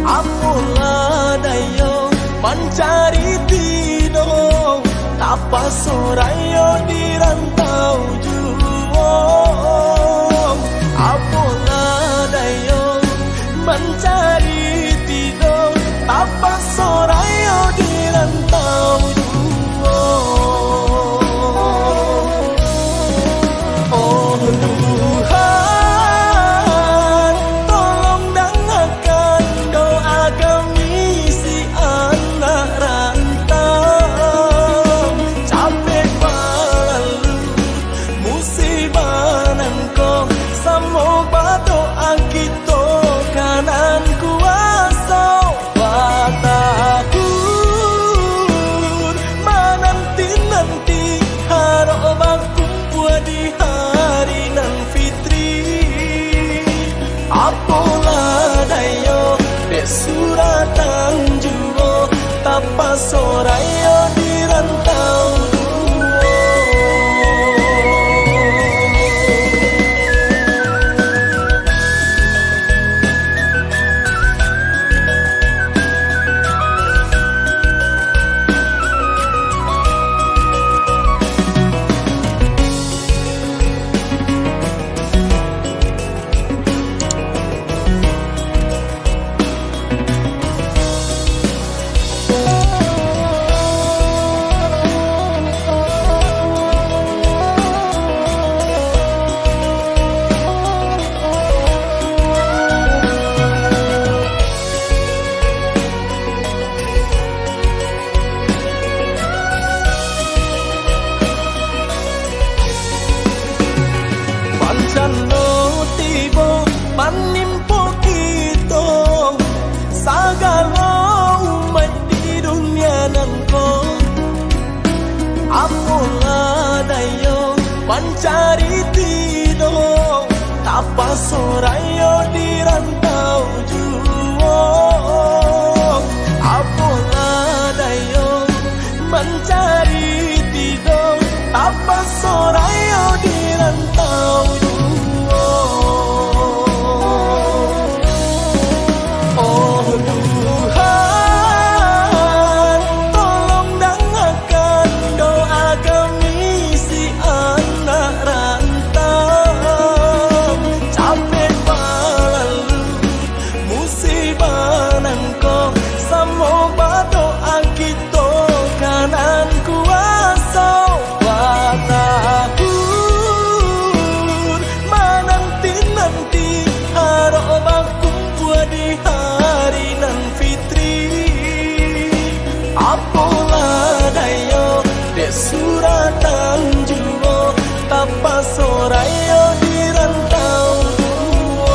Apalah dayo mencari tidur, apa sorayo di rantau juang. Apalah dayo mencari tidur, apa sorayo di rantau juang. Oh Tuhan, tolong dengarkan doa kami si anak rantau. Capek berlalu musibah nangko, semoga doa kita kanan kuasa. Batahun menanti-nanti harap berkumpul di hari nan fitri. Apalah dayo dek suratan juo, tapa sorayo di rantau Jano tibo menimpa kita, segala umat di dunia nangko. Apalah dayo mencari tidur, tapa sorayo di rantau juang. Apalah dayo mencari tidur, tapa sorayo di rantau juang. Apalah dayo dek suratan juo, tapa sorayo di rantau juang.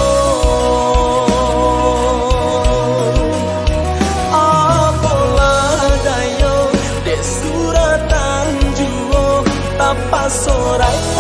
Apalah dayo dek suratan juo, tapa sorayo